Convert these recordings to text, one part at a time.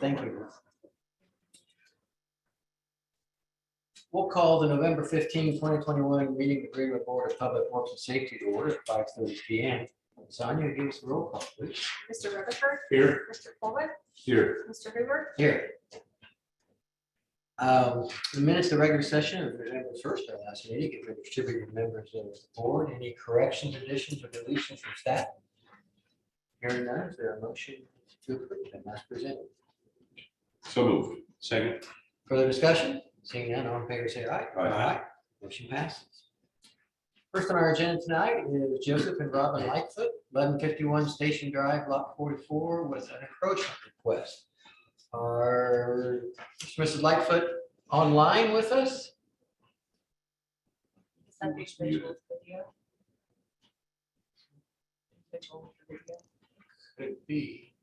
Thank you. We'll call the November 15, 2021 meeting of the Greenwood Board of Public Works and Safety to order at 5:30 p.m. Sonia, give us a roll call, please. Mr. Rutherford. Here. Mr. Colvin. Here. Mr. Hoover. Here. The minutes of the regular session of November 1st, our last meeting, have been distributed to members of the board. Any corrections, additions, or deletions from staff? Hearing none, is there a motion to approve them as presented? So moved. Second. Further discussion? Seeing none, all in favor say aye. Aye. Motion passes. First on our agenda tonight is Joseph and Robin Lightfoot, 1151 Station Drive, Lot 44, with an encroachment request. Are Mrs. Lightfoot online with us? Is that the visual video? Visual video. Could be.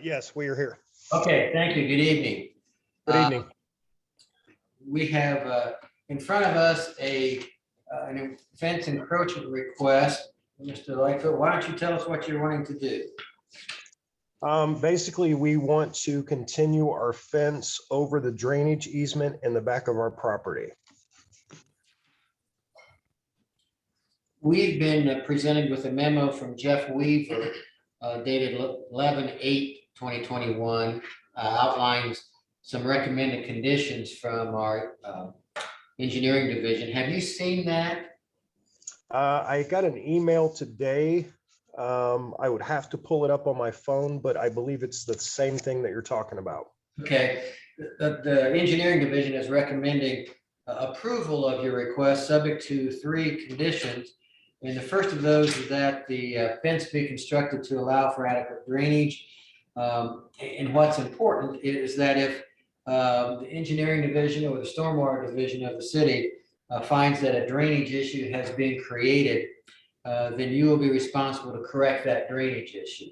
Yes, we are here. Okay, thank you. Good evening. Good evening. We have in front of us an fence encroachment request. Mr. Lightfoot, why don't you tell us what you're wanting to do? Basically, we want to continue our fence over the drainage easement in the back of our property. We've been presented with a memo from Jeff Weaver dated 11/8/2021, outlines some recommended conditions from our engineering division. Have you seen that? I got an email today. I would have to pull it up on my phone, but I believe it's the same thing that you're talking about. Okay, the engineering division is recommending approval of your request subject to 3 conditions. And the first of those is that the fence be constructed to allow for adequate drainage. And what's important is that if the engineering division or the stormwater division of the city finds that a drainage issue has been created, then you will be responsible to correct that drainage issue.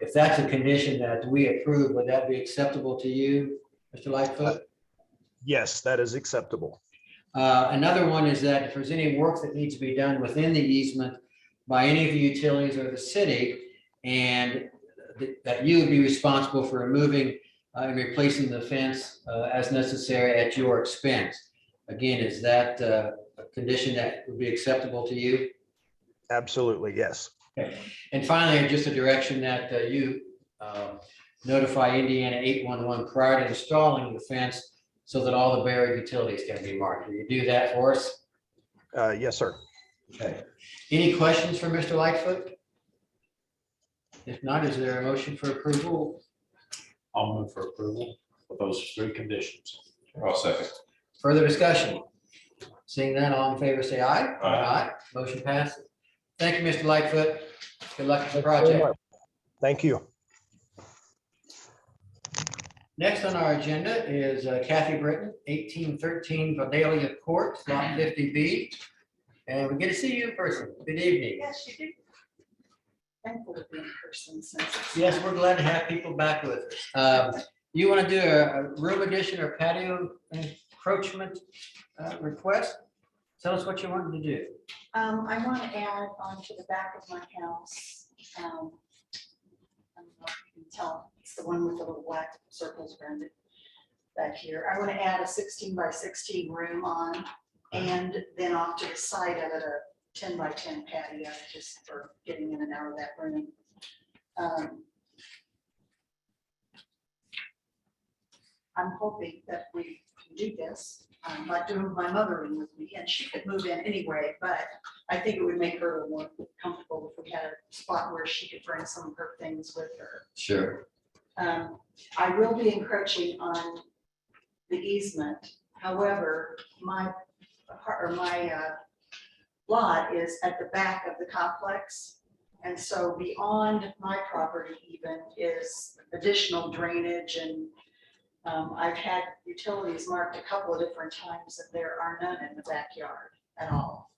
If that's a condition that we approve, would that be acceptable to you, Mr. Lightfoot? Yes, that is acceptable. Another one is that if there's any work that needs to be done within the easement by any of the utilities or the city, and that you would be responsible for removing and replacing the fence as necessary at your expense. Again, is that a condition that would be acceptable to you? Absolutely, yes. Okay. And finally, just a direction that you notify Indiana 811 prior to installing the fence so that all the buried utilities can be marked. Will you do that for us? Yes, sir. Okay. Any questions for Mr. Lightfoot? If not, is there a motion for approval? I'll move for approval with those 3 conditions. I'll second. Further discussion? Seeing none, all in favor say aye. Aye. Motion passes. Thank you, Mr. Lightfoot. Good luck with the project. Thank you. Next on our agenda is Kathy Britton, 1813 Vidalia Court, Lot 50B. And we get to see you in person. Good evening. Yes, you do. Thankful to be in person since. Yes, we're glad to have people back with us. You want to do a room addition or patio encroachment request? Tell us what you wanted to do. I want to add onto the back of my house. I don't know if you can tell, it's the one with the little black circles around it back here. I want to add a 16 by 16 room on, and then off to the side of it, a 10 by 10 patio, just for getting in and out of that room. I'm hoping that we can do this. By doing my mother in with me, and she could move in anyway, but I think it would make her a little more comfortable if we had a spot where she could bring some of her things with her. Sure. I will be encroaching on the easement. However, my lot is at the back of the complex. And so beyond my property even is additional drainage, and I've had utilities marked a couple of different times and there are none in the backyard at all.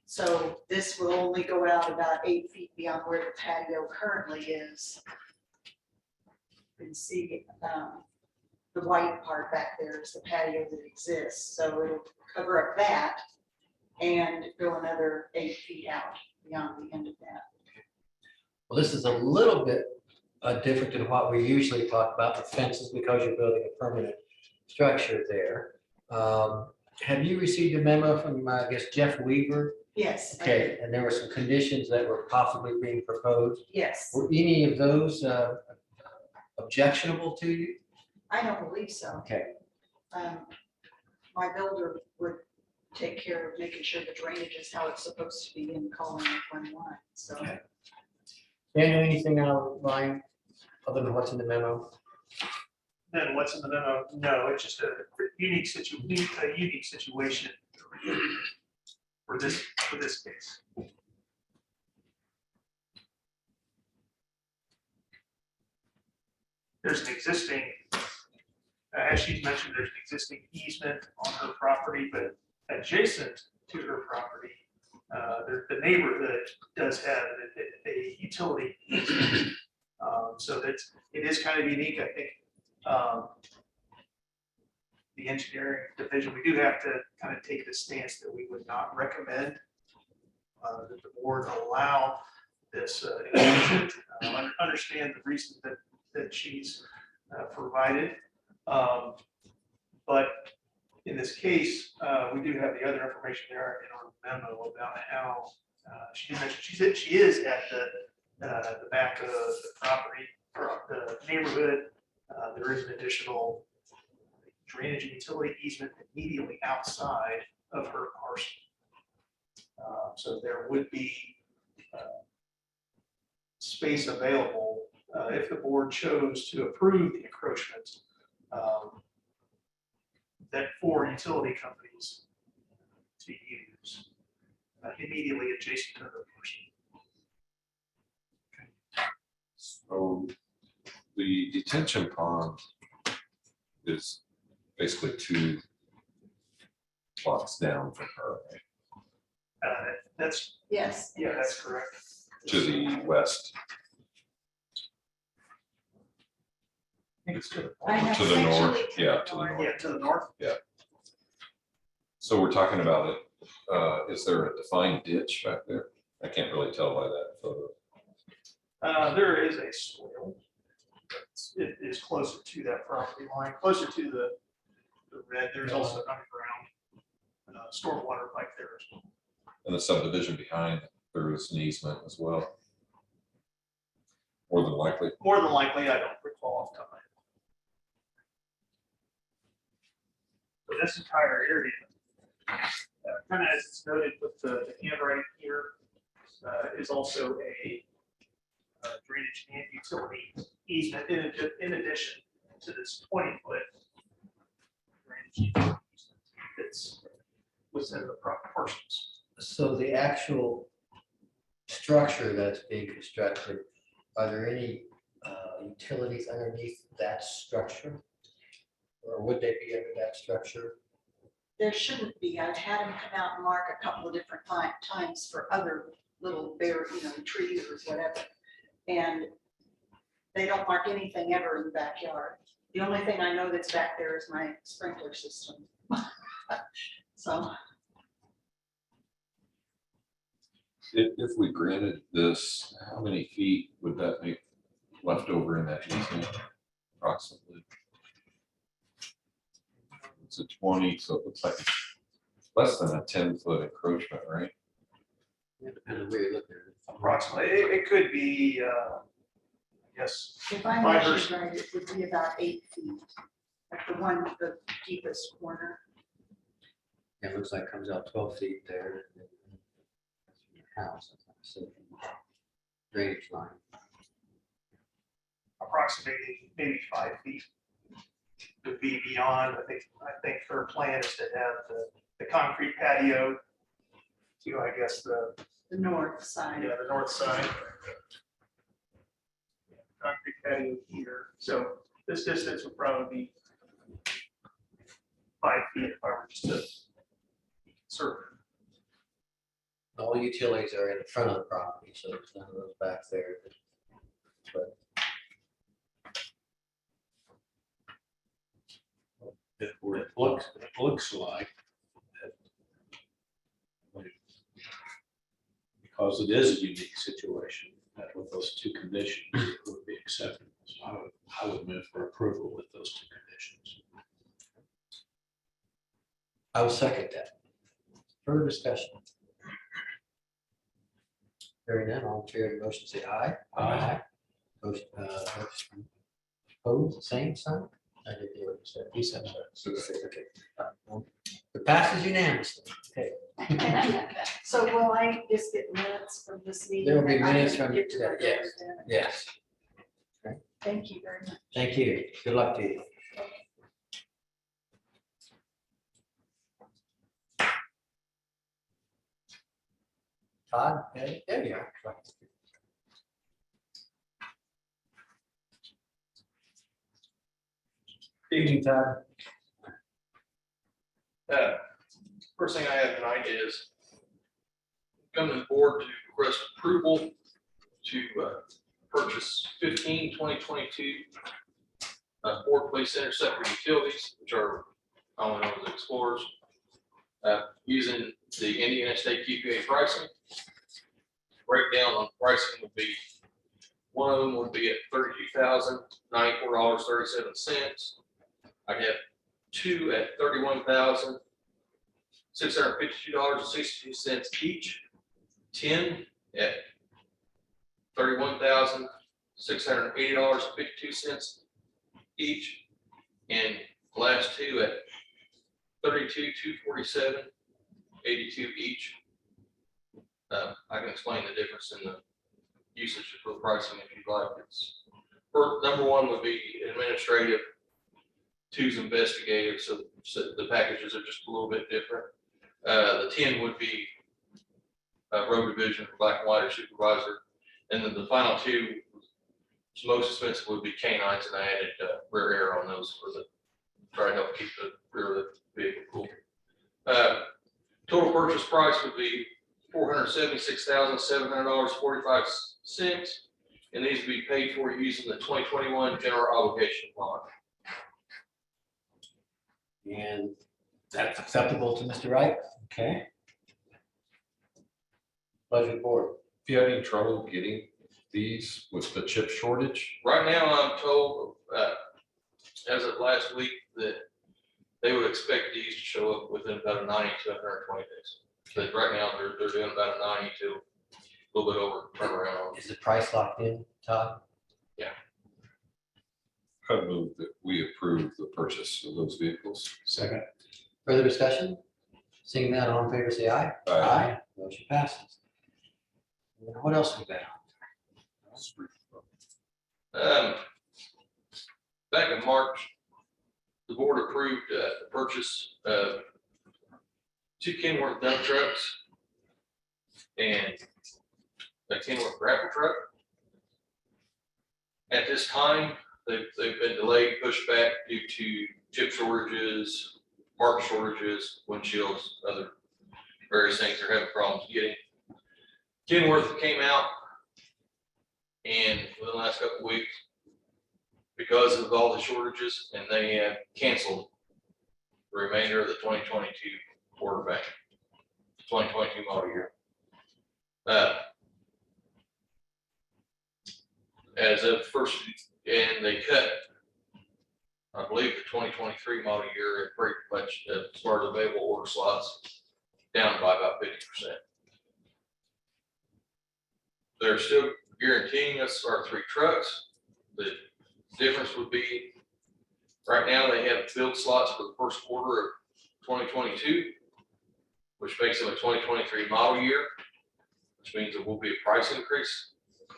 So this will only go out about 8 feet beyond where the patio currently is. You can see the white part back there is the patio that exists. So it'll cover up that and go another 8 feet out beyond the end of that. Well, this is a little bit different than what we usually talk about, the fences, because you're building a permanent structure there. Have you received a memo from, I guess, Jeff Weaver? Yes. I Okay, did. and there were some conditions that were possibly being proposed. Yes, Were any of those objectionable to you? I don't believe so. Okay, My builder would take care of making sure the drainage is how it's supposed to be in column 1-1, so. Okay. Daniel, anything out of line other than what's in the memo? Then what's in the memo? No, it's just a unique situation for this case. There's an existing, as she's mentioned, there's an existing easement on her property, but adjacent to her property, the neighborhood does have a utility easement. So it is kind of unique, I think. The engineering division, we do have to kind of take the stance that we would not recommend that the board allow this extension. Understand the reason that she's provided. But in this case, we do have the other information there in our memo about how she mentioned she is at the back of the property or the neighborhood. There is an additional drainage and utility easement immediately outside of her parcel. So there would be space available if the board chose to approve the encroachment that for utility companies to use immediately adjacent to the parcel. So the detention pond is basically 2 blocks down from her, right? That's, Yes. yeah, that's correct. To the west, I think it's to the I have to the north, essentially to yeah, the to the north. north. yeah, to the north. So we're talking about it. Is there a defined ditch back there? I can't really tell by that photo. There is a swale. It is closer to that property line, closer to the red. There's also underground stormwater pipe there as well. And the subdivision behind, there is an easement as well. More than likely. More than likely, I don't recall off the top of my head. So this entire area, kind of as it's noted with the handwriting here, is also a drainage and utility easement in addition to this 20-foot drainage utility easement that's within the parcels. So the actual structure that's being constructed, are there any utilities underneath that structure? Or would they be under that structure? There shouldn't be. I've had them come out and mark a couple of different times for other little bare, trees or whatever. And they don't mark anything ever in the backyard. The only thing I know that's back there is my sprinkler system. So. If we granted this, how many feet would that make left over in that easement approximately? It's a 20, so it looks like less than a 10-foot encroachment, right? Depending on where you're looking at it. Approximately, it could be, I guess, If I measured right, it would be about 8 feet at the deepest corner. It looks like it comes out 12 feet there. House, so drainage line. approximating maybe 5 feet. Would be beyond, I think her plan is to have the concrete patio to, I guess, the The north side. north side. Concrete patio here, so this distance would probably be 5 feet if I were just to serve. All utilities are in the front of the property, so there's none of those back there. But It looks like that because it is a unique situation, that with those 2 conditions, it would be accepting. So I would move for approval with those two conditions. I will second that. Further discussion? Hearing none, all in favor of the motion, say aye. Aye. Motion, opposed, same sign? I didn't hear what you said. You said so. Okay. It passes unanimously. Okay. So will I just get minutes from this meeting? There will be and I minutes can from- get to my yes. representative? Yes, Thank you very much. thank you. Good luck to you. Todd, there you are. Evening, Todd. First thing I have tonight is come to the board to request approval to purchase 15 2022 Ford Police Interceptor utilities, which are commonly known as Explorers, using the Indiana State QPA pricing. Breakdown on pricing would be, one of them would be at $32,094.37. I have two at $31,652.62 each, 10 at $31,680.52 each, and the last two at $32,247.82 each. I can explain the difference in the usage for the pricing if you'd like. It's for number one would be administrative, two's investigative, so the packages are just a little bit different. The 10 would be road division for black and white or supervisor, and then the final two, most expensive, would be canines, and I added rear air on those for the try to help keep the rear of the vehicle cool. Total purchase price would be $476,700.45, and these would be paid for using the 2021 general obligation bond. And that's acceptable to Mr. Wright? Okay. Pleasure of the board. If you have any trouble getting these with the chip shortage, Right now, I'm told, as of last week, that they would expect these to show up within about 90 to 120 days. But right now, they're doing about a 90 to a little bit over turnaround. Is the price locked in, Todd? I move that we approve the purchase of those vehicles. Second. Further discussion? Seeing that, all in favor, say aye. Motion passes. And what else we got? Back in March, the board approved the purchase of two Kenworth dump trucks and a Kenworth grapple truck. At this time, they've been delayed, pushed back due to chip shortages, part shortages, windshields, other various things they're having problems getting. Kenworth came out, and within the last couple of weeks, because of all the shortages, and they have canceled the remainder of the 2022 order bank, 2022 model year. As of first, and they cut, I believe, the 2023 model year pretty much as far as available order slots down by about 50%. They're still guaranteeing us our three trucks. The difference would be, right now they have filled slots for the first quarter of 2022, which makes them a 2023 model year, which means there will be a price increase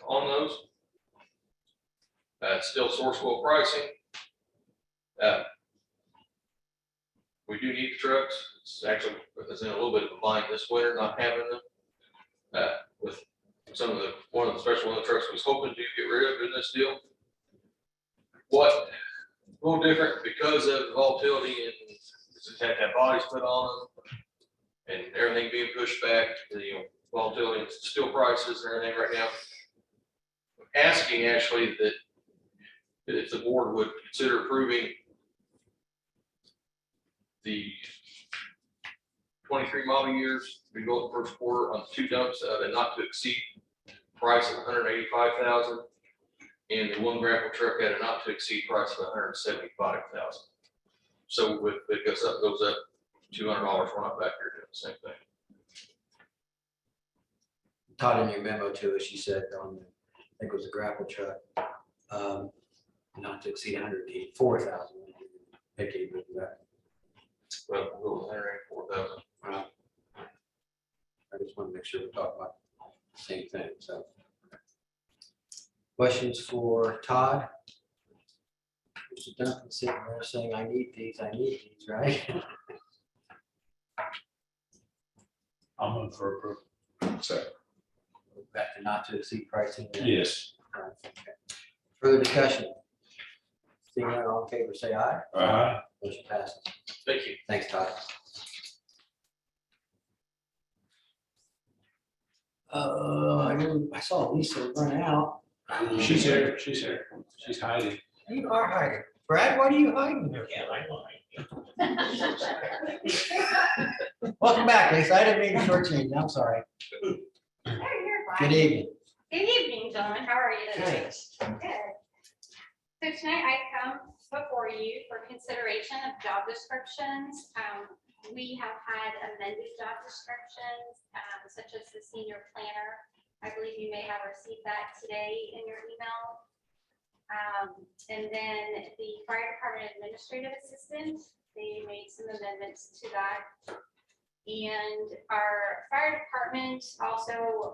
on those. Still sourcewell pricing. We do need the trucks. It's actually, it's in a little bit of a bind this winter not having them. With some of the, one of the special one of the trucks was hoping to get rid of in this deal. What, a little different because of the volatility and just had to have bodies put on them and everything being pushed back, the volatility and steel prices and everything right now. Asking actually that if the board would consider approving the 23 model years, we go the first quarter on two dumps and not to exceed price of $185,000, And the one grapple truck had a not to exceed price of $175,000. So if it goes up, $200, we're not back here doing the same thing. Todd, in your memo to us, you said on, I think it was a grapple truck, not to exceed 184,000. Okay, with that. Well, we'll go with 184,000. Wow. I just want to make sure we're talking about the same thing, so. Questions for Todd? Mr. Duncan sitting there saying, I need these, right? I'll move for approval. Second. Back to not to exceed pricing. Yes. Okay. Further discussion? Seeing none, all in favor, say aye. Motion passes. Thank you. Thanks, Todd. I saw Lisa run out. She's here. She's here. She's hiding. You are hiding. Brad, what are you hiding there? Welcome back, Lisa. I didn't mean to shortchange you. I'm sorry. Oh, you're Good fine. evening. Good evening, gentlemen. How are you tonight? Good. So tonight I come before you for consideration of job descriptions. We have had amended job descriptions, such as the senior planner. I believe you may have received that today in your email. And then the fire department administrative assistant, they made some amendments to that. And our fire department also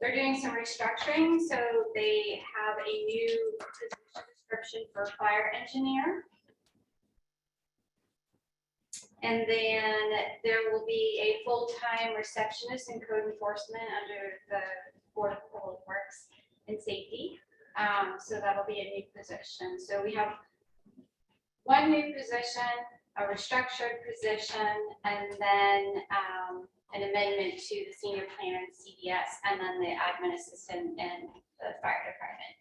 they're doing some restructuring, so they have a new position description for fire engineer. And then there will be a full-time receptionist and code enforcement under the Board of Public Works and Safety. So that'll be a new position. So we have one new position, a restructured position, and then an amendment to the senior planner and CDS, and then the admin assistant and the fire department.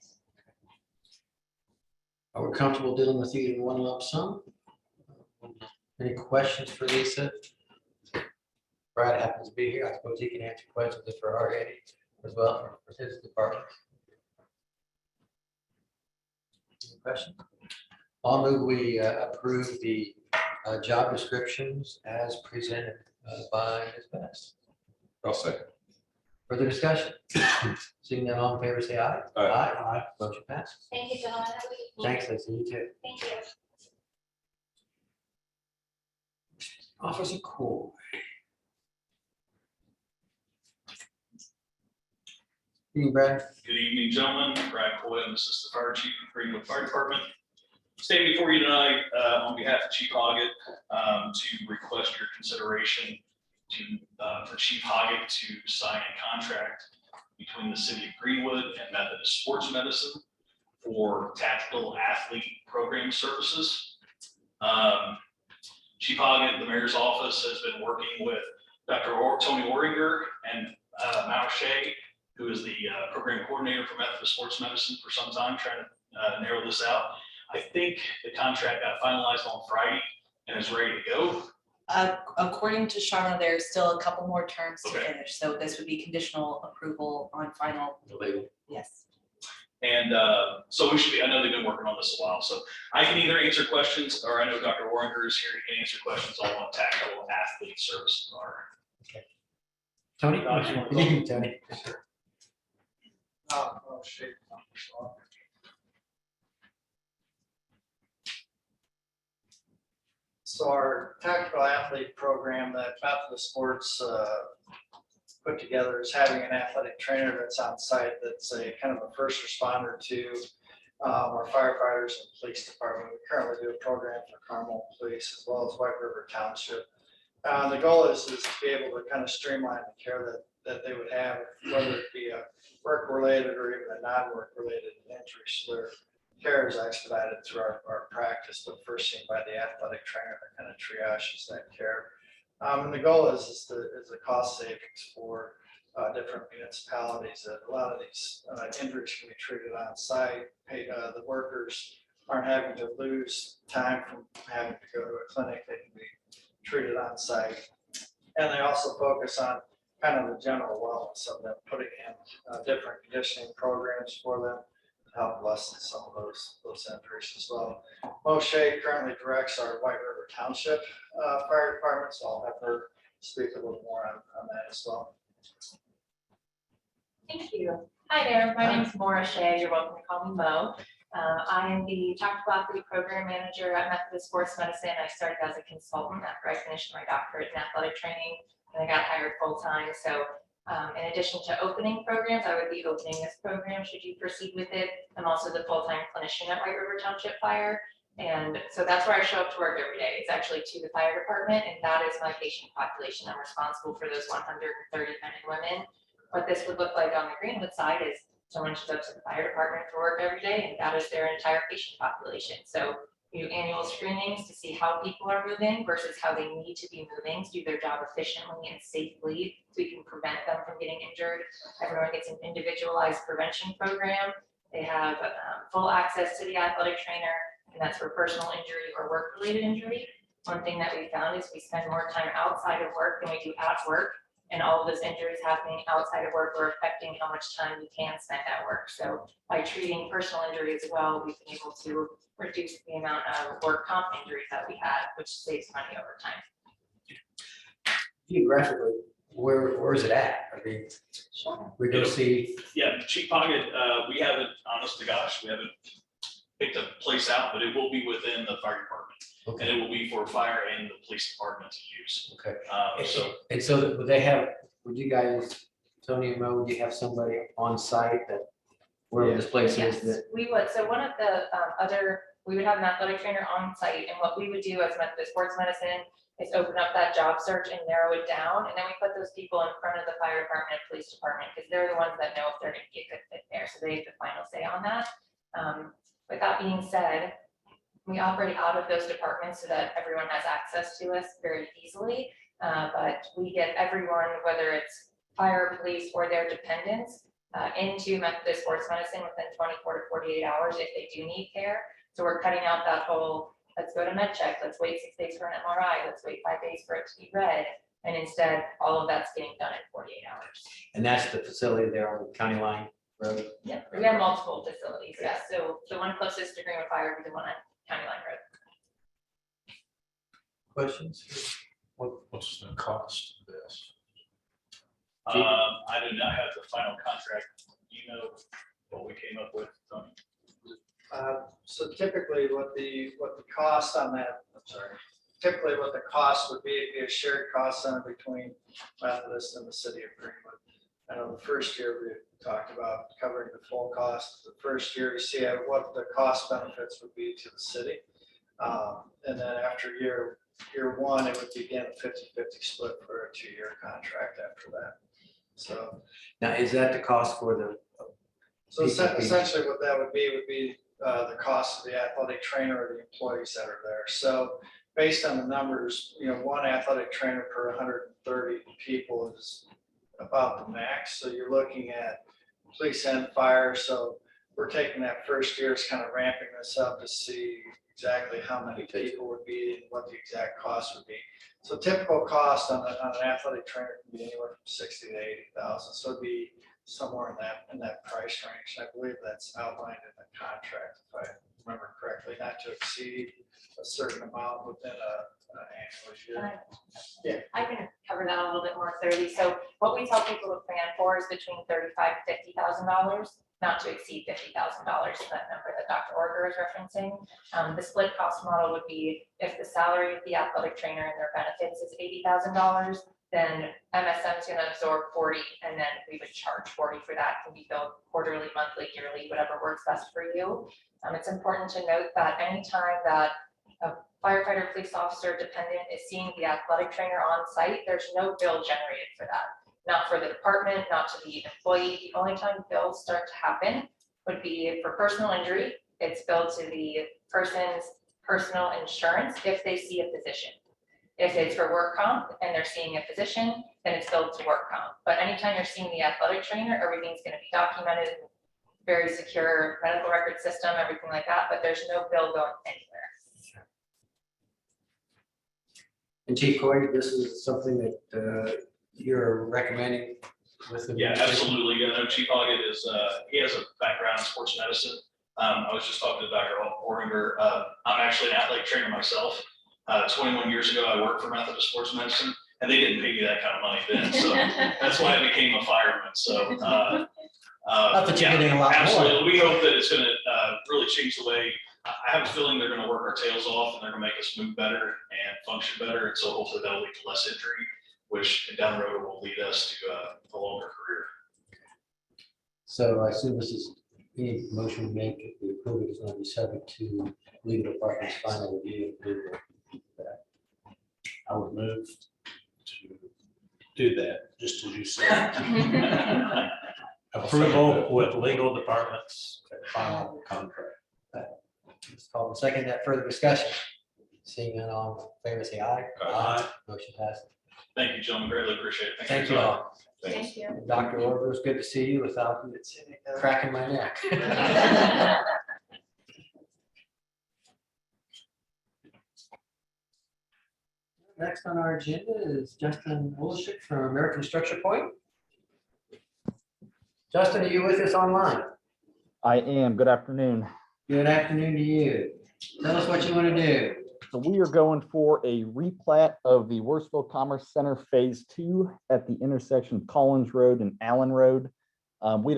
Are we comfortable dealing with you in one lump sum? Any questions for Lisa? Brad happens to be here. I suppose he can answer questions if there are any as well for his department. Any questions? I'll move we approve the job descriptions as presented by Ms. Best. I'll second. Further discussion? Seeing none, all in favor, say aye. Aye. Motion passes. Thank you, gentlemen. Have a good evening. Thanks, Lisa. You too. Thank you. Officer Cool. Evening, Brad. Good evening, gentlemen. Brad Coyle, Assistant Fire Chief of Greenwood Fire Department. Standing before you tonight on behalf of Chief Hoggett to request your consideration for Chief Hoggett to sign a contract between the City of Greenwood and Methodist Sports Medicine for tactical athlete program services. Chief Hoggett, the mayor's office, has been working with Dr. Tony Oringer and Maurer, who is the program coordinator for Methodist Sports Medicine for some time, trying to narrow this out. I think the contract got finalized on Friday and is ready to go. According to Sharma, there's still a couple more terms to Okay. finish, so this would be conditional approval on final. Yes. And so we should be, I know they've been working on this a while, so I can either answer questions, or I know Dr. Oringer is here, he can answer questions on what tactical athlete services are. Tony? Josh, you wanna Good evening, Tony. Oh, shit. So our tactical athlete program that Methodist Sports put together is having an athletic trainer that's on site that's a kind of a first responder to our firefighters and police department. We currently do a program for Carmel Police as well as White River Township. The goal is to be able to kind of streamline the care that they would have, whether it be a work-related or even a non-work-related injury. So their care is expedited through our practice, but first seen by the athletic trainer that kind of triages that care. And the goal is the cost savings for different municipalities. That a lot of these injuries can be treated on site. The workers aren't having to lose time from having to go to a clinic. They can be treated on site. And they also focus on kind of the general wellness of them, putting in different conditioning programs for them, help lessen some of those injuries as well. Moshe currently directs our White River Township Fire Department, so I'll have her speak a little more on that as well. Thank you. Hi there, my name is Maurer. You're welcome to call me Mo. I am the Toxicology Program Manager at Methodist Sports Medicine. I started as a consultant after I finished my doctorate in athletic training, and I got hired full-time. So in addition to opening programs, I would be opening this program should you proceed with it. I'm also the full-time clinician at White River Township Fire. And so that's where I show up to work every day. It's actually to the fire department, and that is my patient population. I'm responsible for those 130 men and women. What this would look like on the Greenwood side is someone shows up to the fire department for work every day, and that is their entire patient population. So we do annual screenings to see how people are moving versus how they need to be moving to do their job efficiently and safely, so we can prevent them from getting injured. Everyone gets an individualized prevention program. They have full access to the athletic trainer, and that's for personal injury or work-related injury. One thing that we found is we spend more time outside of work than we do at work. And all of those injuries happening outside of work are affecting how much time we can spend at work. So by treating personal injury as well, we've been able to reduce the amount of work comp injuries that we have, which saves money over time. Geographically, where is it at? I mean, Sure. we go see, Yeah, Cheap Pocket, we haven't, honest to gosh, we haven't picked a place out, but it will be within the fire department. And okay, it will be for fire and the police department to use. okay. So And so would they have, would you guys, Tony and Mo, would you have somebody on site that, wherever this place is Yes, that? we would. So one of the we would have an athletic trainer on site, and what we would do as Methodist Sports Medicine is open up that job search and narrow it down, and then we put those people in front of the fire department and police department, because they're the ones that know if they're going to be a good fit there, so they have the final say on that. With that being said, we operate out of those departments so that everyone has access to us very easily, but we get everyone, whether it's fire, police, or their dependents, into Methodist Sports Medicine within 24 to 48 hours if they do need care. So we're cutting out that whole, let's go to med check, let's wait 6 days for an MRI, let's wait 5 days for it to be read. And instead, all of that's getting done in 48 hours. And that's the facility there on County Line Road? Yeah, we have multiple facilities, yes. So the one closest to Greenwood Fire would be the one on County Line Road. Questions? What's the cost of this? I do not have the final contract. You know what we came up with, Tony? So typically what the cost on that, typically what the cost would be, it'd be a shared cost center between Methodist and the city of Greenwood. I know the first year we talked about covering the full cost. The first year you see what the cost benefits would be to the city. And then after year one, it would begin a 50-50 split for a 2-year contract after that. So Now, is that the cost for the? So essentially what that would be the cost of the athletic trainer or the employees that are there. So based on the numbers, one athletic trainer per 130 people is about the max. So you're looking at police and fire. So we're taking that first year, is kind of ramping this up to see exactly how many people would be and what the exact cost would be. So typical cost on an athletic trainer can be anywhere from 60 to 80,000. So it'd be somewhere in that price range. I believe that's outlined in the contract, if I remember correctly, not to exceed a certain amount within an annual year. Yeah. I can cover that a little bit more thoroughly. So what we tell people to plan for is between $35,000 to $50,000, not to exceed $50,000, that number that Dr. Orger is referencing. The split cost model would be if the salary of the athletic trainer and their benefits is $80,000, then MSM is going to absorb 40, and then we would charge 40 for that. It can be billed quarterly, monthly, yearly, whatever works best for you. It's important to note that anytime that a firefighter, police officer, dependent is seeing the athletic trainer on site, there's no bill generated for that. Not for the department, not to the employee. The only time bills start to happen would be for personal injury. It's billed to the person's personal insurance if they see a physician. If it's for work comp and they're seeing a physician, then it's billed to work comp. But anytime you're seeing the athletic trainer, everything's going to be documented, very secure medical record system, everything like that, but there's no bill going anywhere. And Chief Coy, this is something that you're recommending with the? Yeah, absolutely. I know Chief Hoggett is, he has a background in sports medicine. I was just talking to Dr. Oringer. I'm actually an athletic trainer myself. 21 years ago, I worked for Methodist Sports Medicine, and they didn't pay me that kind of money then. So that's why I became a fireman. So, Not that you're yeah, getting a lot more. absolutely. We hope that it's going to really change the way. I have a feeling they're going to work our tails off, and they're going to make us move better and function better. And so hopefully that'll lead to less injury, which down the road will lead us to a longer career. So I assume this is any motion we make, if we approve it, is going to be subject to legal department's final review. and approval. I would move to do that, just as you said. Approval with legal department's final contract. Let's call the second. That further discussion. Seeing none, all in favor, say aye. Aye. Motion passed. Thank you, gentlemen. Greatly appreciate it. Thank for you your time. all. Thank you. Dr. Orber, it's good to see you without cracking my neck. Next on our agenda is Justin Wolshick from American Structurepoint. Justin, are you with us online? I am. Good afternoon. Good afternoon to you. Tell us what you want to do. So we are going for a replat of the WORTHSVILLE Commerce Center Phase 2 at the intersection of Collins Road and Allen Road. We'd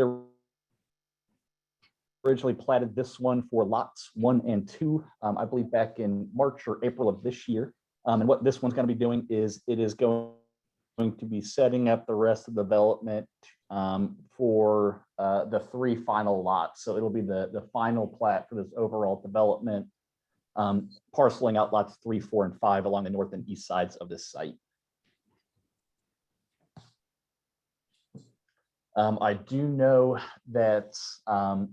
originally platted this one for lots 1 and 2, I believe back in March or April of this year. And what this one's going to be doing is it is going to be setting up the rest of the development for the 3 final lots. So it'll be the final plat for this overall development, parceling out lots 3, 4, and 5 along the north and east sides of this site. I do know that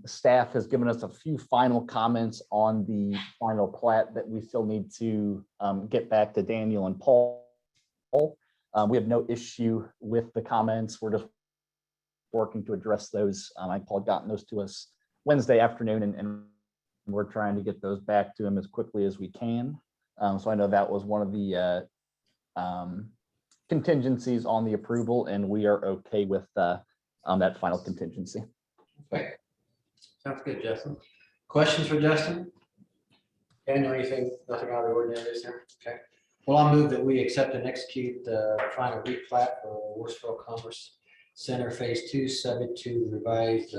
staff has given us a few final comments on the final plat that we still need to get back to Daniel and Paul. We have no issue with the comments. We're just working to address those. Paul gotten those to us Wednesday afternoon, and we're trying to get those back to him as quickly as we can. So I know that was one of the contingencies on the approval, and we are okay with that final contingency. Okay. Sounds good, Justin. Questions for Justin? Daniel, anything, nothing out of the ordinary, is there? Okay. Well, I'll move that we accept and execute the final replat for WORTHSVILLE Commerce Center Phase 2, subject to revised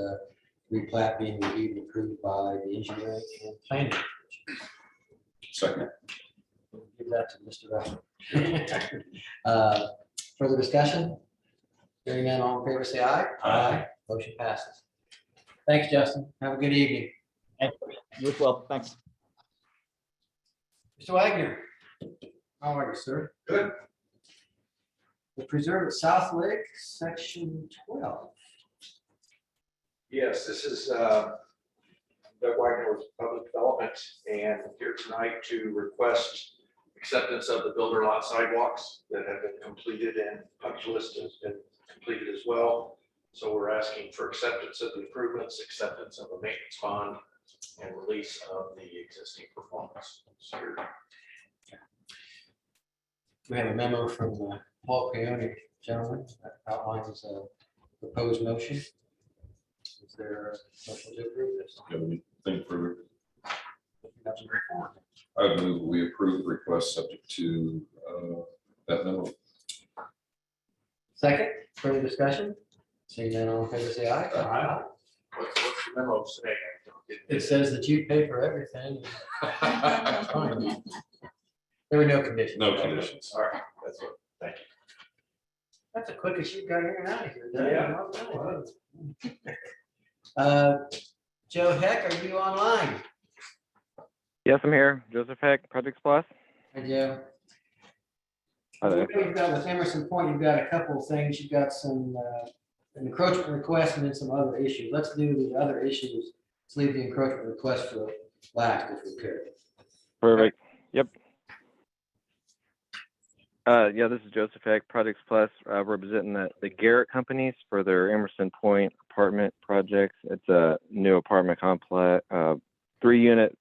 replat being reviewed and approved by the engineering and planning. Second. We'll give that to Mr. Russell. Further discussion? Hearing none, all in favor, say aye. Aye. Motion passes. Thanks, Justin. Have a good evening. You as well. Thanks. Mr. Wagner. How are you, sir? Good. The Preserve at South Lake, Section 12. Yes, this is Doug Wagner with Public Development, and here tonight to request acceptance of the builder lot sidewalks that have been completed, and punch list has been completed as well. So we're asking for acceptance of the improvements, acceptance of a maintenance bond, and release of the existing performance. So We have a memo from Paul Peone, gentleman, that outlines a proposed motion. Is there a motion to approve this? Have anything further? I would move we approve the request subject to that memo. Second, further discussion? Seeing none, all in favor, say aye. Aye. what's the memo say? It says that you pay for everything. Fine. There were no conditions. No conditions. All right, that's what, thank you. That's the quickest you got in and out of here. Yeah. Joe Heck, are you online? Yes, I'm here. Joseph Heck, Projects Plus. Hi, Joe. Hi there. You've got with Emerson Point, you've got a couple of things. You've got some an encroachment request and then some other issues. Let's do the other issues. Let's leave the encroachment request for last if we could. Perfect. Yep. Yeah, this is Joseph Heck, Projects Plus, representing the Garrett companies for their Emerson Point apartment projects. It's a new apartment complex, 3-unit,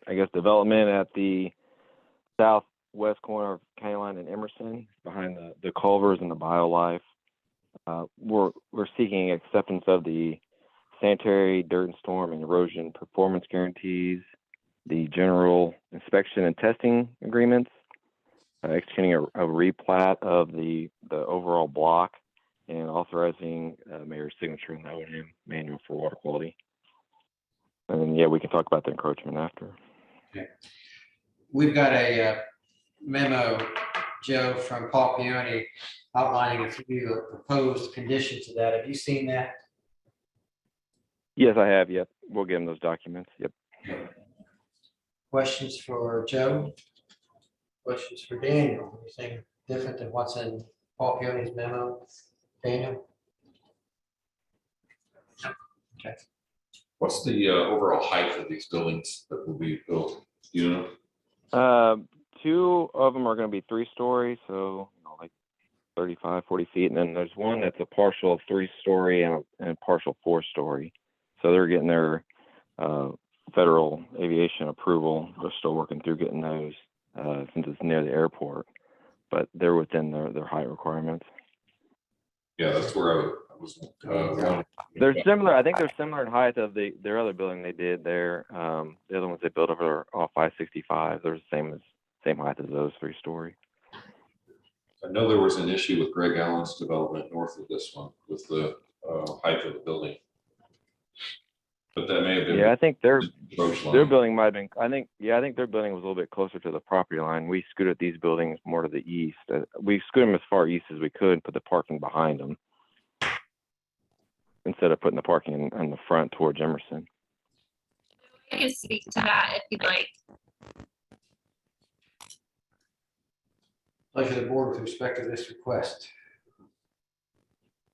I guess, development at the southwest corner of County Line and Emerson, behind the Culvers and the BioLife. we're seeking acceptance of the sanitary, dirt and storm and erosion performance guarantees, the general inspection and testing agreements, executing a replat of the overall block, and authorizing mayor's signature in the O&M manual for water quality. And then, yeah, we can talk about the encroachment after. Okay. We've got a memo, Joe, from Paul Pioni outlining a few proposed conditions of that. Have you seen that? Yes, I have. Yep. We'll give them those documents. Yep. Questions for Joe? Questions for Daniel? Anything different than what's in Paul Pioni's memo? Daniel? Okay. What's the overall height of these buildings that will be built? You know? 2 of them are going to be 3-story, so like 35, 40 feet. And then there's one that's a partial 3-story and a partial 4-story. So they're getting their federal aviation approval. They're still working through getting those since it's near the airport, but they're within their height requirements. Yeah, that's where I was. They're similar. I think they're similar in height of their other building they did there. The other ones they built over off I-65. They're the same height as those 3-story. I know there was an issue with Greg Allen's development north of this one with the height of the building. But that may have been. Yeah, I think their line. building might have been. I think their building was a little bit closer to the property line. We scooted these buildings more to the east. We scooted them as far east as we could and put the parking behind them instead of putting the parking in the front towards Emerson. I can speak to that if you'd like. Pleasure of the board with respect to this request.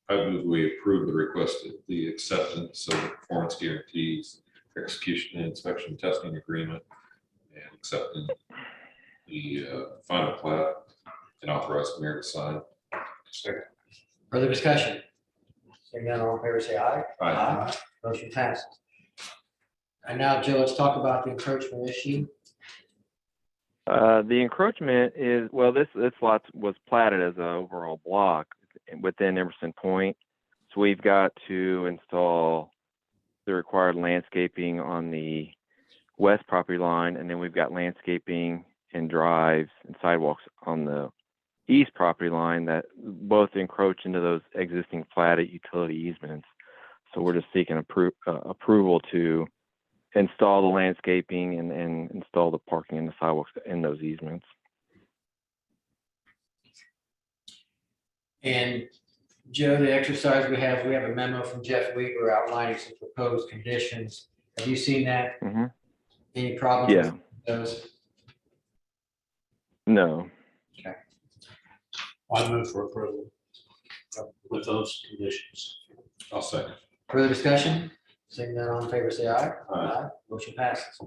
I move we approve the request of the acceptance of the performance guarantees, execution and inspection testing agreement, and accepting the final plat and authorize the mayor to sign. Second. Further discussion? Seeing none, all in favor say aye. Aye. Motion passes. And now, Joe, let's talk about the encroachment issue. The encroachment is, well, this lot was platted as an overall block within Emerson Point. So we've got to install the required landscaping on the west property line, and then we've got landscaping and drives and sidewalks on the east property line that both encroach into those existing platted utility easements. So we're just seeking approval to install the landscaping and install the parking and the sidewalks in those easements. And Joe, the exercise we have a memo from Jeff Weaver outlining some proposed conditions. Have you seen that? Mm-hmm. Any problems Yeah. with those? No. Okay. I move for approval with those conditions. I'll second. Further discussion? Seeing none, all in favor say aye. Aye. Motion passes.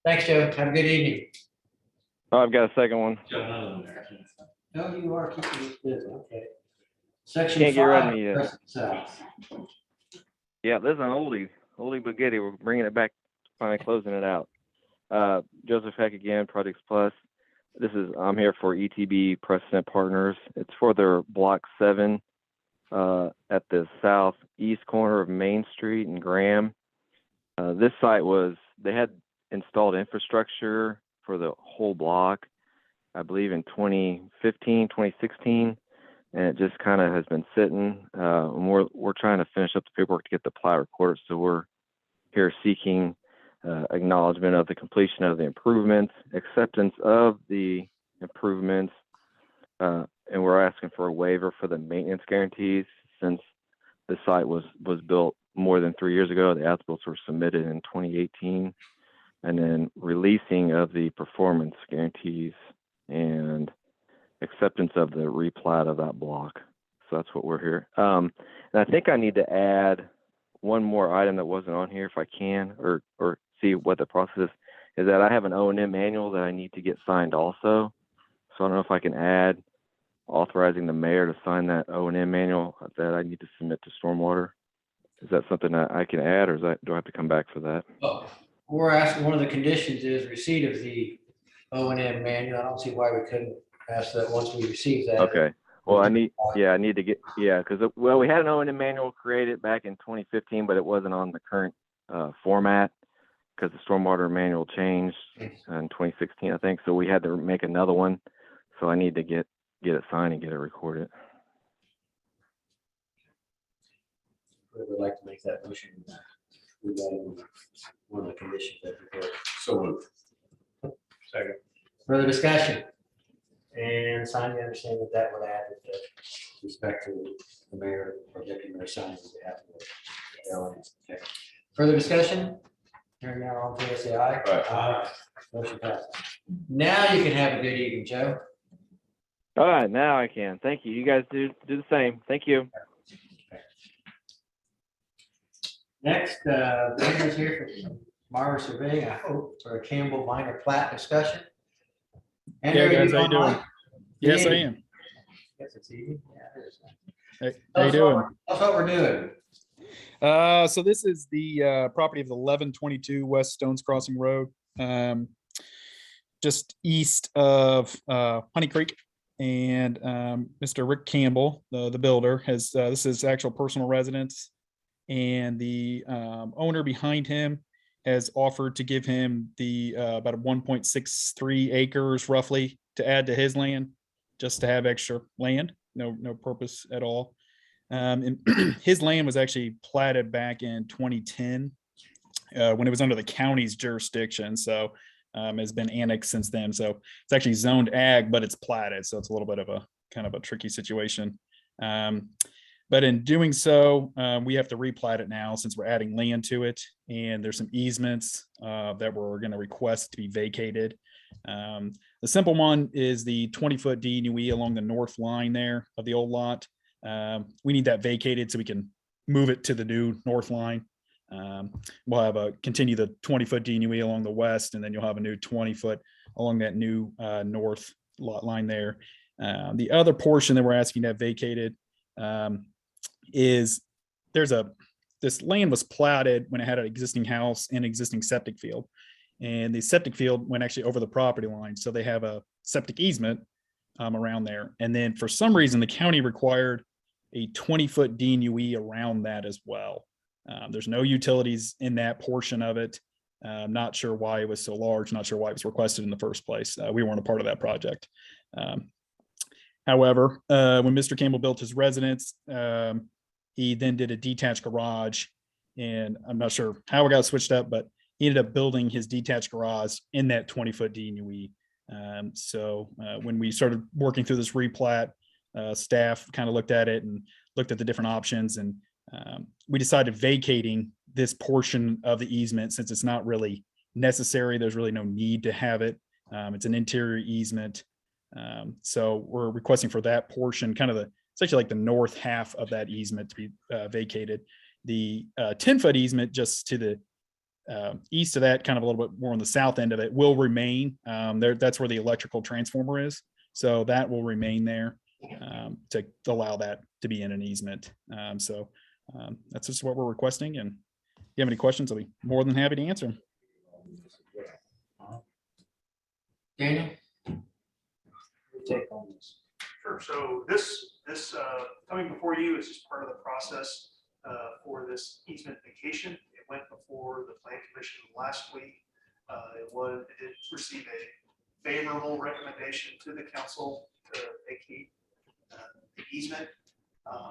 Thanks, Joe. Have a good evening. Oh, I've got a second one. No, you are keeping this busy. Okay. Section Can't get rid of 5, me yet. Crescent South. Yeah, this is an oldie but goodie. We're bringing it back, finally closing it out. Joseph Heck again, Projects Plus. I'm here for ETB Precedent Partners. It's for their Block 7 at the southeast corner of Main Street and Graham. This site they had installed infrastructure for the whole block, I believe in 2015, 2016, and it just kind of has been sitting. And we're trying to finish up the paperwork to get the plat recorded. So we're here seeking acknowledgement of the completion of the improvements, acceptance of the improvements, and we're asking for a waiver for the maintenance guarantees since the site was built more than 3 years ago. The as-bills were submitted in 2018, and then releasing of the performance guarantees and acceptance of the replat of that block. So that's what we're here. And I think I need to add one more item that wasn't on here if I can, or see what the process is that I have an O&M manual that I need to get signed also. So I don't know if I can add authorizing the mayor to sign that O&M manual that I need to submit to stormwater. Is that something that I can add, or do I have to come back for that? Well, we're asking, one of the conditions is receipt of the O&M manual. I don't see why we couldn't ask that once we receive that. Okay. Well, I need to get, because, well, we had an O&M manual created back in 2015, but it wasn't on the current format because the stormwater manual changed in 2016, I think. So we had to make another one. So I need to get it signed and get it recorded. Whoever would like to make that motion, regarding one of the conditions that we heard. So moved. Second. Further discussion? And Sonia, you understand what that would add with respect to the mayor or deputy mayor signing on behalf of the LNS. Okay. Further discussion? Hearing now, all in favor, say aye. Aye. Motion passes. Now you can have a good evening, Joe. All right, now I can. Thank you. You guys do the same. Thank you. Next, Brenda's here for Maurer surveying, I hope, for a Campbell minor plat discussion. Yeah, guys, how you doing? Yes, I am. Yes, it's easy. Yeah, it is. Hey, how you doing? That's what we're doing. So this is the property of the 1122 West Stones Crossing Road, just east of Honey Creek. And Mr. Rick Campbell, the builder, has this is actual personal residence, and the owner behind him has offered to give him the about 1.63 acres roughly to add to his land, just to have extra land, no purpose at all. And his land was actually platted back in 2010 when it was under the county's jurisdiction. So has been annexed since then. So it's actually zoned ag, but it's platted. So it's a little bit of a kind of a tricky situation. But in doing so, we have to replat it now since we're adding land to it. And there's some easements that we're going to request to be vacated. The simple one is the 20-foot D&UE along the north line there of the old lot. We need that vacated so we can move it to the new north line. We'll have continue the 20-foot D&UE along the west, and then you'll have a new 20-foot along that new north lot line there. The other portion that we're asking to have vacated is this land was platted when it had an existing house and existing septic field, and the septic field went actually over the property line, so they have a septic easement around there. And then for some reason, the county required a 20-foot D&UE around that as well. There's no utilities in that portion of it. Not sure why it was so large, not sure why it was requested in the first place. We weren't a part of that project. However, when Mr. Campbell built his residence, he then did a detached garage, and I'm not sure how it got switched up, but he ended up building his detached garage in that 20-foot D&UE. So when we started working through this replat, staff kind of looked at it and looked at the different options, and we decided vacating this portion of the easement since it's not really necessary. There's really no need to have it. It's an interior easement. So we're requesting for that portion, kind of it's actually like the north half of that easement to be vacated. The 10-foot easement just to the east of that, kind of a little bit more on the south end of it, will remain. That's where the electrical transformer is. So that will remain there to allow that to be in an easement. That's just what we're requesting. And if you have any questions, I'll be more than happy to answer them. Daniel? Take on this. Sure. So this coming before you is just part of the process for this easement vacation. It went before the Plan Commission last week. It did receive a favorable recommendation to the council to vacate the easement.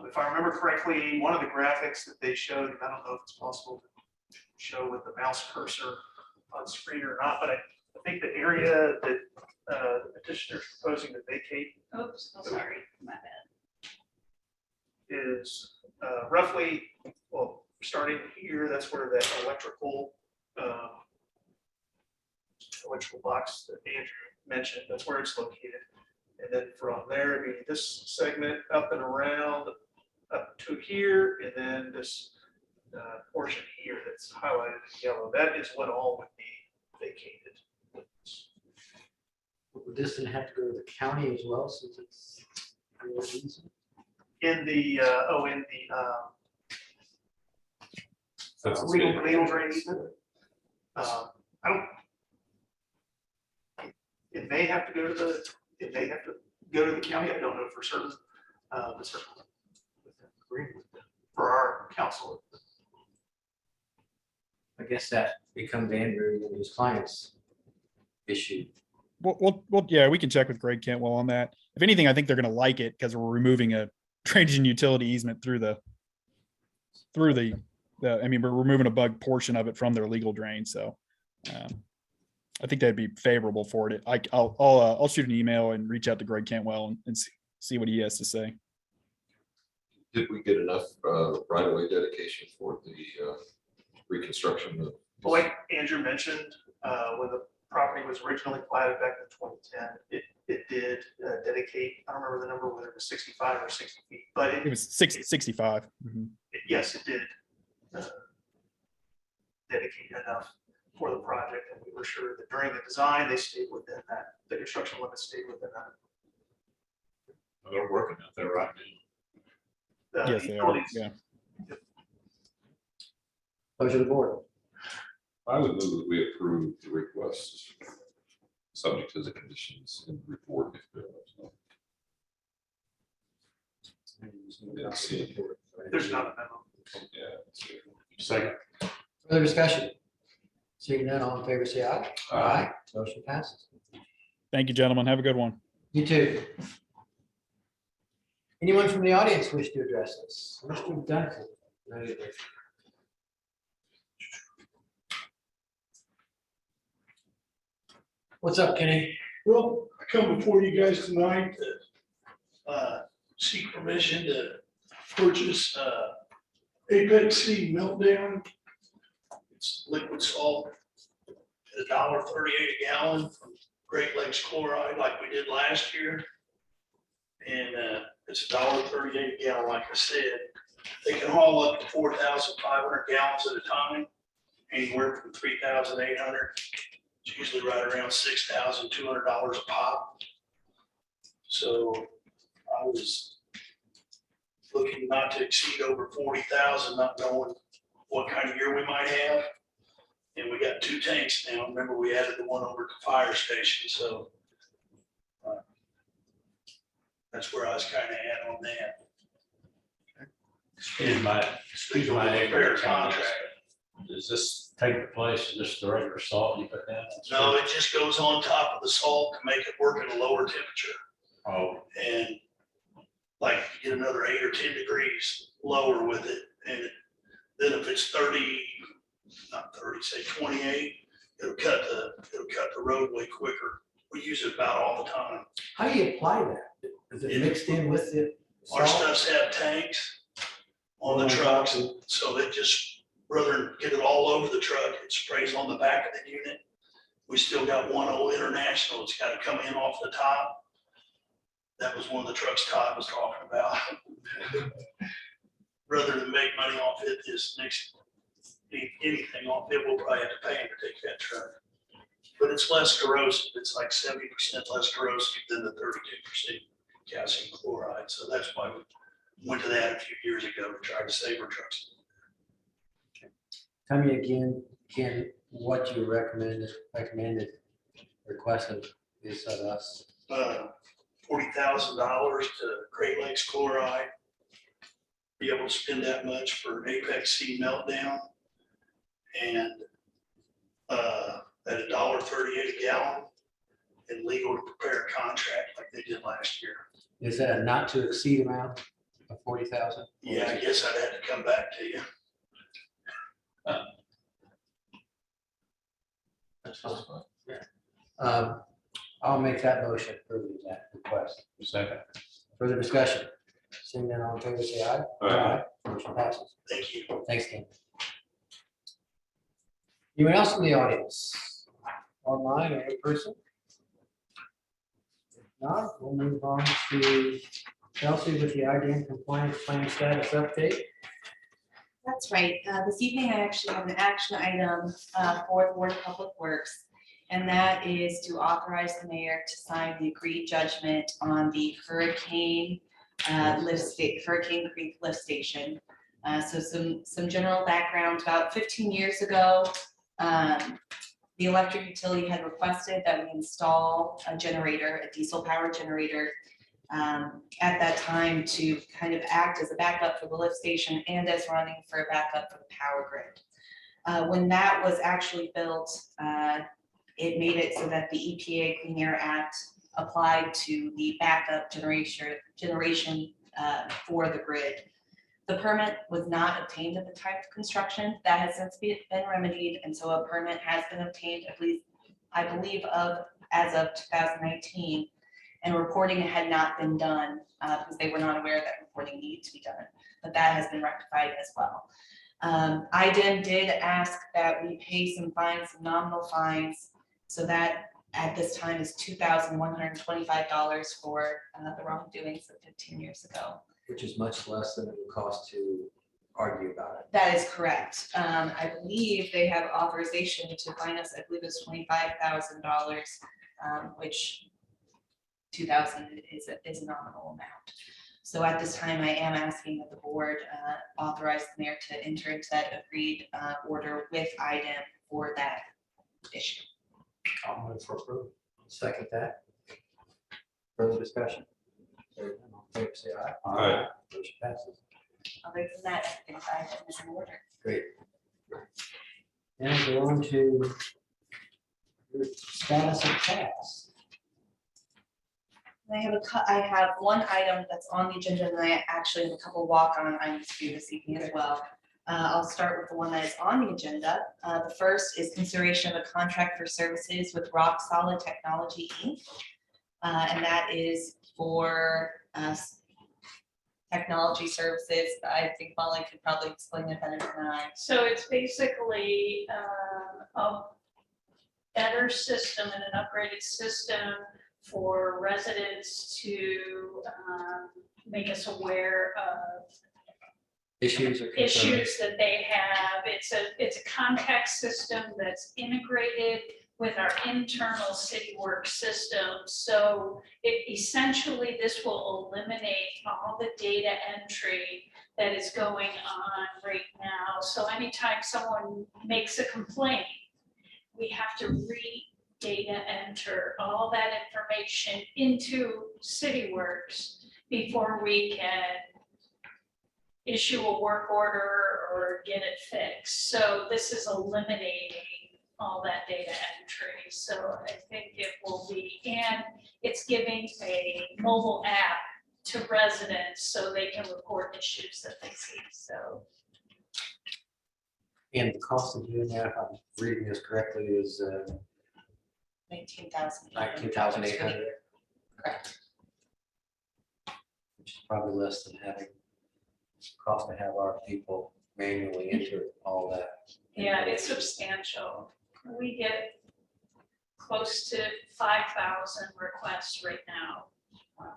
If I remember correctly, one of the graphics that they showed, and I don't know if it's possible to show with the mouse cursor on screen or not, but I think the area that the petitioner is proposing to vacate. Oops, oh, sorry, my bad. Is roughly, well, starting here, that's where that electrical box that Andrew mentioned, that's where it's located. And then from there, it'd be this segment up and around up to here, and then this portion here that's highlighted in yellow. That is what all would be vacated. Would this then have to go to the county as well, since it's in the legal drainage easement? I don't. It may have to go to the. It may have to go to the county. I don't know for certain. but certainly agree with them for our council. I guess that becomes Andrew and his client's issue. Well, yeah, we can check with Greg Cantwell on that. If anything, I think they're going to like it because we're removing a drainage and utility easement through the, I mean, we're removing a bug portion of it from their legal drain. So I think that'd be favorable for it. I'll shoot an email and reach out to Greg Cantwell and see what he has to say. Did we get enough right-of-way dedication for the reconstruction of? Well, like Andrew mentioned, when the property was originally platted back in 2010, it did dedicate, I don't remember the number, whether it was 65 or 60 feet, but It was 65. yes, it did dedicate enough for the project, and we were sure that during the design, they stayed within that, the construction limits stayed within that. They're working out there right now. Yes, they are. utilities. Yeah. Pleasure of the board. I would move that we approve the request, subject to the conditions in the report. If there are. Didn't see it. There's not a memo. Yeah. Second. Further discussion? Seeing none, all in favor, say aye. Aye. Motion passes. Thank you, gentlemen. Have a good one. You too. Anyone from the audience wish to address us? Mr. Duncan. What's up, Kenny? Well, I come before you guys tonight to seek permission to purchase Apex C Meltdown. It's liquid salt at $1.38 a gallon from Great Lakes Chloride like we did last year. And it's $1.38 a gallon, like I said. They can haul up to 4,500 gallons at a time, anywhere from 3,800. It's usually right around $6,200 a pop. So I was looking not to exceed over 40,000, not knowing what kind of year we might have. And we got 2 tanks now. Remember, we added the one over at the fire station, so that's where I was kind of at on that. Excuse my ignorance on this. Does this take the place of just the regular salt you put down? No, it just goes on top of the salt to make it work at a lower temperature. Oh, And like get another 8 or 10 degrees lower with it. And then if it's 30, not 30, say 28, it'll cut the roadway quicker. We use it about all the time. How do you apply that? Is it mixed in with the Our salt? stuffs have tanks on the trucks, so it just, rather than get it all over the truck, it sprays on the back of the unit. We still got one old International, it's got to come in off the top. That was one of the trucks Todd was talking about. Rather than make money off it, this next, anything off it, we'll probably have to pay him to take that truck. But it's less corrosive, it's like 70% less corrosive than the 32% calcium chloride, so that's why we went to that a few years ago to try to save our trucks. Tell me again, Ken, what you recommended requested is of us. $40,000 to Great Lakes Chloride. Be able to spend that much for an Apex C Meltdown. And at $1.38 a gallon, and legal to prepare a contract like they did last year. Is that a not to exceed amount of 40,000? Yeah, I guess I'd have to come back to you. That's fine. I'll make that motion approving that request. second. Further discussion? Seeing none, all in favor, say aye. Aye. Motion passes. Thank you. Thanks, Ken. Anyone else in the audience? Online or in person? If not, we'll move on to Chelsea with the IDM compliance plan status update. That's right. This evening, I actually have an action item for the Board of Public Works, and that is to authorize the mayor to sign the agreed judgment on the Hurricane Creek lift station. So some general background. About 15 years ago, the electric utility had requested that we install a generator, a diesel powered generator, at that time to kind of act as a backup for the lift station and as running for a backup for the power grid. When that was actually built, it made it so that the EPA Clean Air Act applied to the backup generation for the grid. The permit was not obtained at the time of construction. That has since been remedied, and so a permit has been obtained, at least I believe as of 2019. And reporting had not been done because they were not aware that reporting needed to be done, but that has been rectified as well. IDEM did ask that we pay some fines, some nominal fines, so that at this time is $2,125 for the wrongdoings of 15 years ago. Which is much less than it would cost to argue about it. That is correct. I believe they have authorization to fine us, I believe it's $25,000, which 2,000 is a nominal amount. So at this time, I am asking that the board authorize the mayor to enter into that agreed order with IDEM for that issue. I'll move for approval. Second that. Further discussion? Hearing none, all in favor, say aye. Aye. Motion passes. Other than that, I think IDEM is in order. Great. Now go on to the status of tasks. I have one item that's on the agenda, and I actually have a couple walk-on items to do this evening as well. I'll start with the one that is on the agenda. The first is consideration of a contract for services with Rock Solid Technology, Inc. And that is for technology services. I think Molly could probably explain it better than I. So it's basically a better system and an upgraded system for residents to make us aware of Issues or concerns? issues that they have. It's a contact system that's integrated with our internal city work system. So essentially this will eliminate all the data entry that is going on right now. So anytime someone makes a complaint, we have to data enter all that information into CityWorks before we can issue a work order or get it fixed. So this is eliminating all that data entry. So I think it will be, and it's giving a mobile app to residents so they can report issues that they see. So And the cost of doing that, if I'm reading this correctly, is 19,000. 19,800. Correct. Which is probably less than having cost to have our people manually enter all that. yeah, it's substantial. We get close to 5,000 requests right now. I'm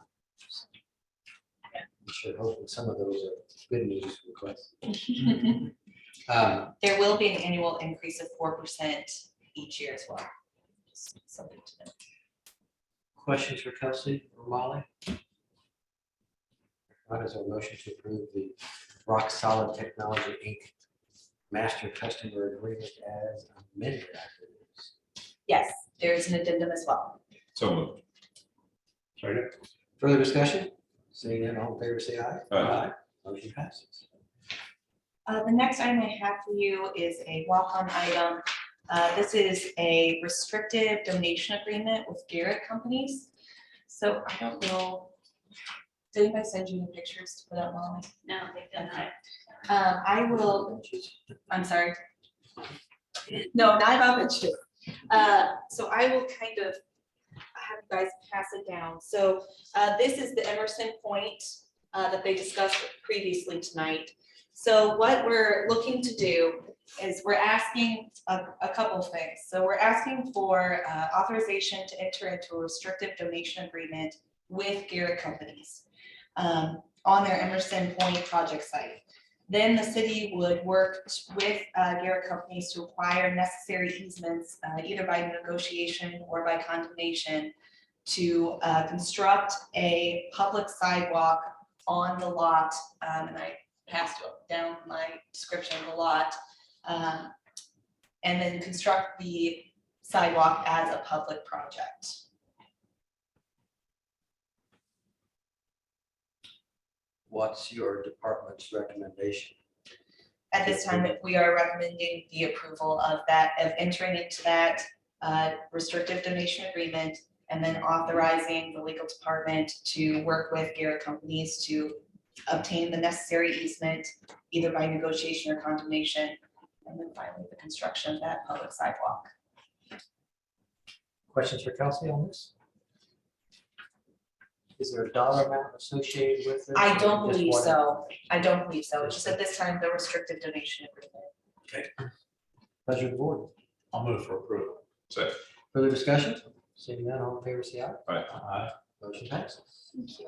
sure hoping some of those are good news requests. There will be an annual increase of 4% each year as well. Just something to note. Questions for Kelsey or Molly? What is our motion to approve the Rock Solid Technology, Inc. Master Customer Agreement as amended? after this? Yes, there's an addendum as well. So moved. Second. Further discussion? Seeing none, all in favor, say aye. Aye. Motion passes. The next item I have for you is a walk-on item. This is a restrictive donation agreement with Garrett Companies. So I don't know, did anybody send you the pictures to put up, Molly? No, they did not. I will, I'm sorry. No, not about benches. So I will kind of have you guys pass it down. So this is the EMERSON point that they discussed previously tonight. So what we're looking to do is we're asking a couple of things. So we're asking for authorization to enter into a restrictive donation agreement with Garrett Companies on their Emerson Point project site. Then the city would work with Garrett Companies to acquire necessary easements, either by negotiation or by condemnation, to construct a public sidewalk on the lot. And I passed down my description of the lot. And then construct the sidewalk as a public project. what's your department's recommendation? At this time, we are recommending the approval of that, of entering into that restrictive donation agreement and then authorizing the legal department to work with Garrett companies to obtain the necessary easement, either by negotiation or condemnation, and then finally the construction of that public sidewalk. Questions for Kelsey on this? Is there a dollar amount associated with it? I don't Or just believe one? so. I don't believe so. It's just at this time, the restrictive donation agreement. Okay. Pleasure of the board. I'll move for approval. Second. Further discussion? Seeing none, all in favor, say aye. Aye. Aye. Motion passes. Thank you.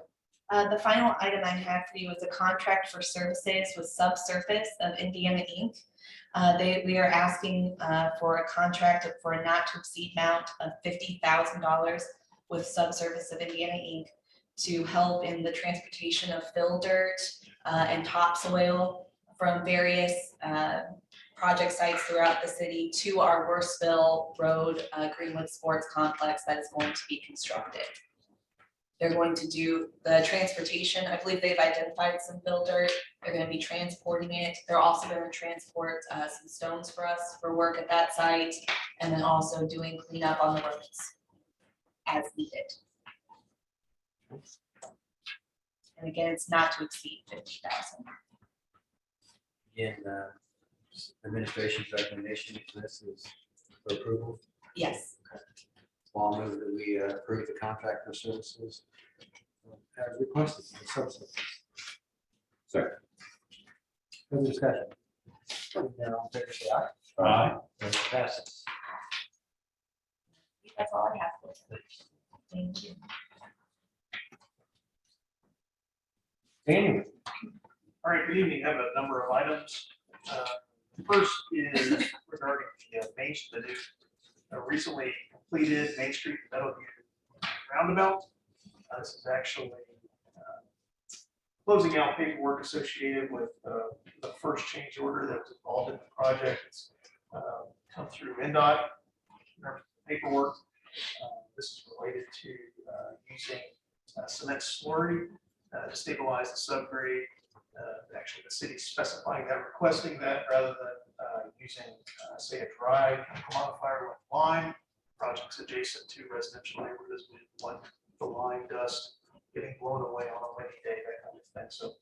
The final item I have for you is a contract for services with Subsurface of Indiana Inc. We are asking for a contract for a not to exceed amount of $50,000 with Subsurface of Indiana Inc. to help in the transportation of fill dirt and topsoil from various project sites throughout the city to our WORTHSVILLE Road Greenwood Sports Complex that is going to be constructed. They're going to do the transportation. I believe they've identified some fill dirt. They're going to be transporting it. They're also going to transport some stones for us for work at that site, and then also doing cleanup on the roads as needed. And again, it's not to exceed 50,000. Again, administration's recommendation for this is for approval. Yes. Well, I'll move that we approve the contract for services as requested. for Subsurface. Second. Further discussion? Seeing none, all in favor, say aye. Aye. Motion passes. That's all I have for you. Thank you. Daniel. All right, good evening. I have a number of items. First is regarding the Main Street, the recently completed Main Street Meadowview roundabout. This is actually closing out paperwork associated with the first change order that was involved in the project. It's come through NDOT paperwork. This is related to using cement slurry to stabilize the subgrade. Actually, the city specifying that, requesting that rather than using, say, a dry commodifier like lime. Projects adjacent to residential neighborhoods would want the lime dust getting blown away on a windy day, that kind of thing. So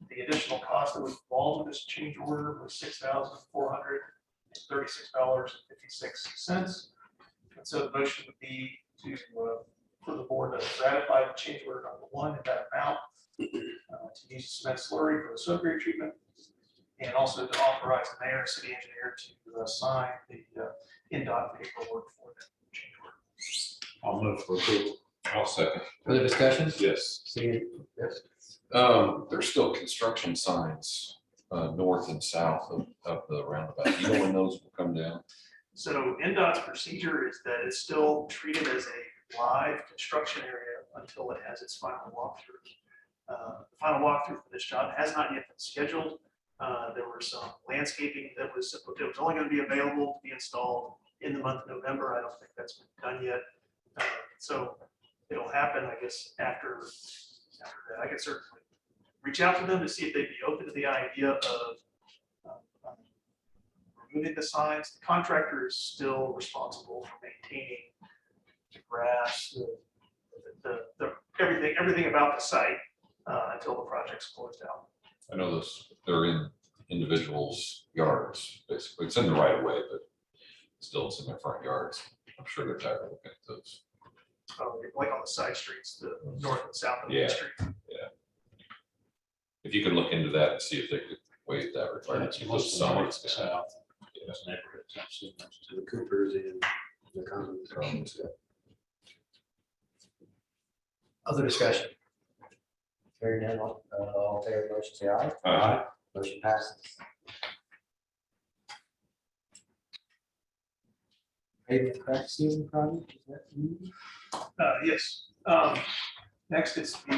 the additional cost that was involved with this change order was $6,436.56. And so the motion would be to for the board to ratify the change order number 1 in that amount. To use cement slurry for the subgrade treatment, and also to authorize the mayor and city engineer to sign the NDOT paperwork for that change order. I'll move for approval. I'll second. Further discussion? Yes. Yes. There's still construction signs north and south of the roundabout. You know when those will come down? So NDOT's procedure is that it's still treated as a live construction area until it has its final walkthrough. The final walkthrough for this job has not yet been scheduled. There were some landscaping that was only going to be available to be installed in the month of November. I don't think that's been done yet. So it'll happen, I guess, after that. I could certainly reach out to them to see if they'd be open to the idea of removing the signs. The contractor is still responsible for maintaining the grass, everything about the site until the project's closed out. I know those, they're in individuals' yards, basically. It's in the right of way, but still it's in their front yards. I'm sure they're tired of looking at those. Like on the side streets, the north and south of Yeah. the street. Yeah. If you could look into that and see if they could waive that requirement. It's Those north signs to down. south. Yeah. Those neighborhoods, I've seen those To the Coopers and the condos. Other discussion? Hearing none, all in favor of the motion, say aye. Aye. Motion passes. Pavement crack sealing project, is that you? Yes. Next, it's the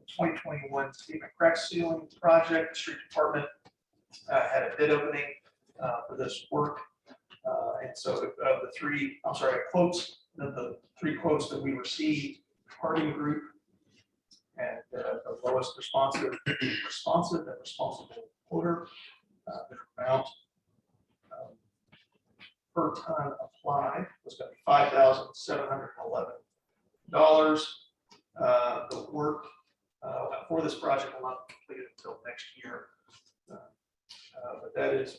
2021 pavement crack sealing project. The street department had a bid opening for this work. And so the three quotes that we received, Harding Group had lowest responsive and responsible quoter. The amount per ton applied was going to be $5,711. The work for this project will not be completed until next year. But that is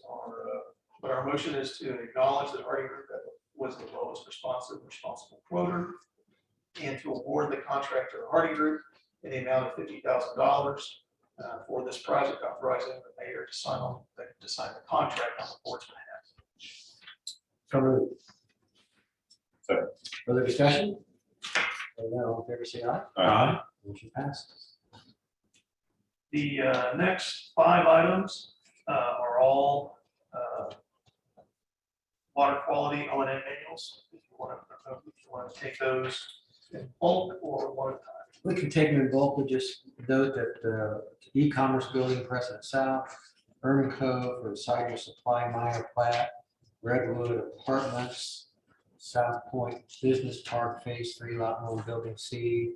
our motion is to acknowledge that Harding Group was the lowest responsible quoter, and to award the contractor Harding Group in the amount of $50,000 for this project, authorizing the mayor to sign the contract on the board's behalf. So moved. Second. Further discussion? Hearing none, all in favor, say aye. Aye. Motion passes. The next 5 items are all water quality O&M manuals. If you want to take those in bulk or one at a time. We can take them in bulk. We just note that e-commerce building Precedent South, Urban Cove for Cider Supply Minor Plat, Redwood Apartments, SOUTHPOINT Business Park Phase 3 Lot 1 Building C,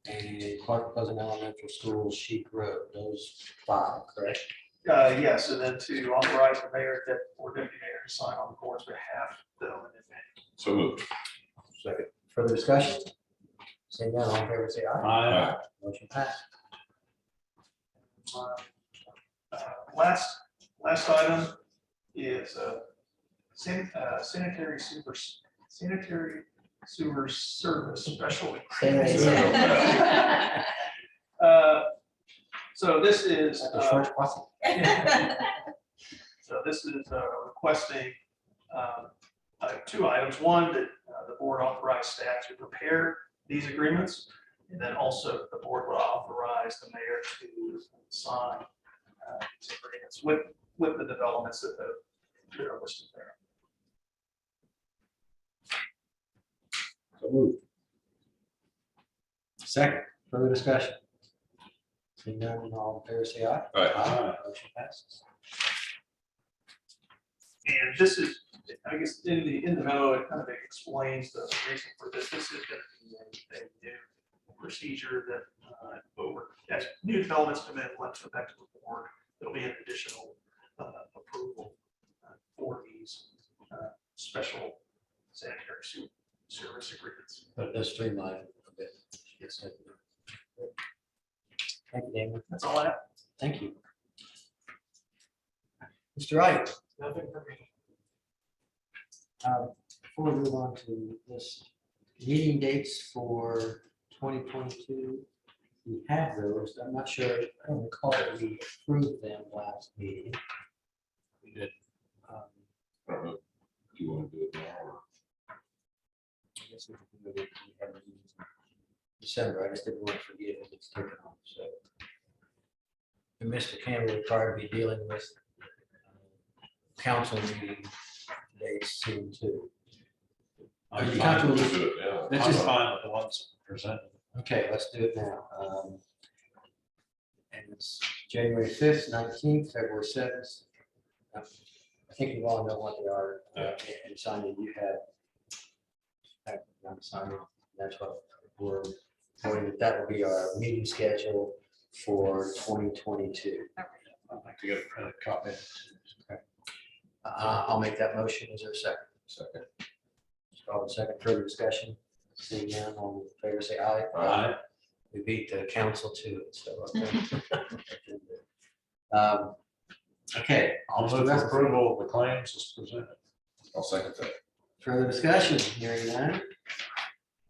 and Clark Pleasant Elementary School Sheep Road. Those 5, correct? Yes, and then to authorize the mayor or deputy mayor to sign on the board's behalf. So moved. Second. Further discussion? Seeing none, all in favor, say aye. Aye. Motion passed. Last item is sanitary sewer service special. So this is requesting 2 items. One, that the board authorize staff to prepare these agreements, and then also the board will authorize the mayor to sign these agreements with the developments that are listed there. So moved. Second. Further discussion? Seeing none, all in favor, say aye. Aye. Motion passes. And this is, I guess, in the memo, it kind of explains the reason for this. This is going to be a new procedure that as new developments come in, let's go back to the board. There'll be an additional approval for these special sanitary service agreements. But it does streamline it a bit. Yes. Thank you, Damon. That's all I have. Thank you. Mr. Wright. Nothing for me. Before we move on to this, meeting dates for 2022, we have those. I'm not sure, I don't recall that we approved them last meeting. We did. I don't know. Do you want to do it now or? I guess we can do it in December. I just didn't want to forget if it's taken on. So, and Mr. Campbell will probably be dealing with council meeting dates soon too. Are you comfortable with it? Yeah. That's I'm just fine with the ones presented. okay. Let's do it now. And it's January 5th, 19th, February 7th. I think you all know what they are. And Sonia, you have Sonia. That's what we're going with. That will be our meeting schedule for 2022. I'd like to get a printed copy. Okay. I'll make that motion. Is there a second? Second. Second. Further discussion? Seeing none, all in favor, say aye. Aye. We beat the council to it, so. Okay. I'll move for approval of the claims as presented. I'll second that. Further discussion? Hearing none.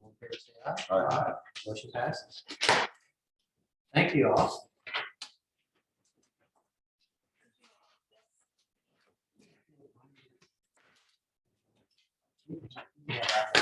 All in favor, say aye. Aye. Motion passes. Thank you all. Yeah.